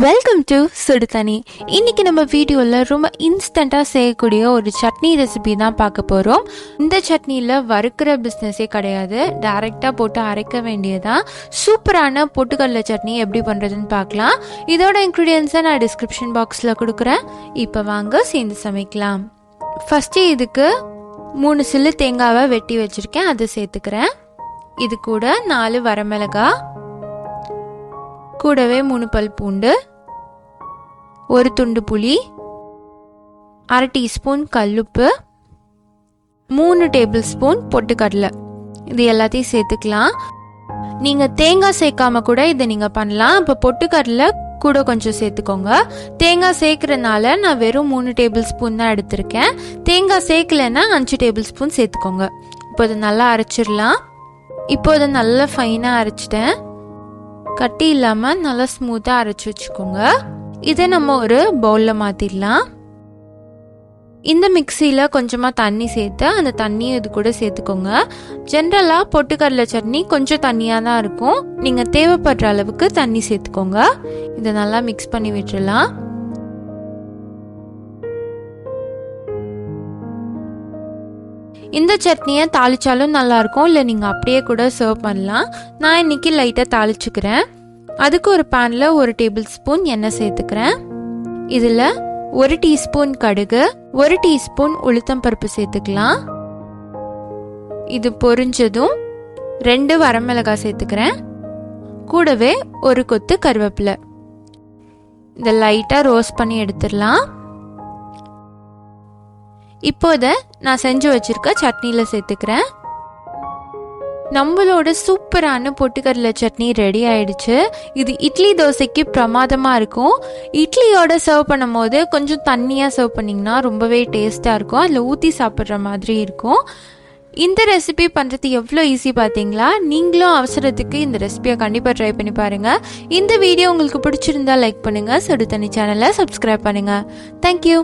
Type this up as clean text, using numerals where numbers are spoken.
Welcome to சுடு தண்ணி. இன்னைக்கு நம்ம வீடியோவில் ரொம்ப இன்ஸ்டண்ட்டாக செய்யக்கூடிய ஒரு சட்னி ரெசிபி தான் பார்க்க போகிறோம். இந்த சட்னியில் வறுக்கிற பிஸ்னஸே கிடையாது, டைரெக்டாக போட்டு அரைக்க வேண்டியதான். சூப்பரான பொட்டுக்கடலை சட்னி எப்படி பண்ணுறதுன்னு பார்க்கலாம். இதோட இன்க்ரீடியன்ஸை நான் டிஸ்கிரிப்ஷன் பாக்ஸில் கொடுக்குறேன். இப்போ வாங்க சேர்ந்து சமைக்கலாம். ஃபஸ்ட்டு இதுக்கு 3 சில்லு தேங்காவை வெட்டி வச்சுருக்கேன், அதை சேர்த்துக்கிறேன். இது கூட 4 வரமிளகாய், கூடவே 3 பல் பூண்டு, 1 துண்டு புளி, 1/2 டீஸ்பூன் கல்லுப்பு, 3 டேபிள் ஸ்பூன் பொட்டுக்கடலை, இது எல்லாத்தையும் சேர்த்துக்கலாம். நீங்கள் தேங்காய் சேர்க்காம கூட இதை நீங்கள் பண்ணலாம். இப்போ பொட்டுக்கடலை கூட கொஞ்சம் சேர்த்துக்கோங்க. தேங்காய் சேர்க்கறதுனால நான் வெறும் 3 டேபிள் ஸ்பூன் தான் எடுத்திருக்கேன். தேங்காய் சேர்க்கலைன்னா 5 டேபிள் ஸ்பூன் சேர்த்துக்கோங்க. இப்போ இதை நல்லா அரைச்சிடலாம். இப்போ இதை நல்லா ஃபைனாக அரைச்சிட்டேன். கட்டி இல்லாமல் நல்லா ஸ்மூத்தாக அரைச்சி வச்சுக்கோங்க. இதை நம்ம ஒரு பவுலில் மாற்றிடலாம். இந்த மிக்சியில் கொஞ்சமாக தண்ணி சேர்த்து அந்த தண்ணியை இது கூட சேர்த்துக்கோங்க. ஜென்ரலாக பொட்டுக்கடலை சட்னி கொஞ்சம் தண்ணியாக தான் இருக்கும். நீங்கள் தேவைப்படுற அளவுக்கு தண்ணி சேர்த்துக்கோங்க. இதை நல்லா மிக்ஸ் பண்ணி விட்டுடலாம். இந்த சட்னியை தாளிச்சாலும் நல்லாயிருக்கும், இல்லை நீங்கள் அப்படியே கூட சர்வ் பண்ணலாம். நான் இன்னைக்கு லைட்டாக தாளிச்சுக்கிறேன். அதுக்கு ஒரு பேனில் 1 டேபிள் ஸ்பூன் எண்ணெய் சேர்த்துக்கிறேன். இதில் 1 டீஸ்பூன் கடுகு, 1 டீஸ்பூன் உளுத்தம் பருப்பு சேர்த்துக்கலாம். இது பொரிஞ்சதும் 2 வரமிளகாய் சேர்த்துக்கிறேன். கூடவே 1 கொத்து கருவேப்பிலை. இதை லைட்டாக ரோஸ்ட் பண்ணி எடுத்துடலாம். இப்போதை நான் செஞ்சு வச்சிருக்க சட்னியில் சேர்த்துக்கிறேன். நம்மளோட சூப்பரான பொட்டுக்கடலை சட்னி ரெடி ஆயிடுச்சு. இது இட்லி தோசைக்கு பிரமாதமாக இருக்கும். இட்லியோட சர்வ் பண்ணும் போது கொஞ்சம் தண்ணியாக சர்வ் பண்ணிங்கன்னா ரொம்பவே டேஸ்ட்டாக இருக்கும். அதில் ஊற்றி சாப்பிட்ற மாதிரி இருக்கும். இந்த ரெசிபி பண்ணுறது எவ்வளோ ஈஸி பார்த்தீங்களா? நீங்களும் அவசரத்துக்கு இந்த ரெசிபியை கண்டிப்பாக ட்ரை பண்ணி பாருங்கள். இந்த வீடியோ உங்களுக்கு பிடிச்சிருந்தா லைக் பண்ணுங்கள். சுடு தண்ணி சேனலை சப்ஸ்கிரைப் பண்ணுங்கள். தேங்க்யூ.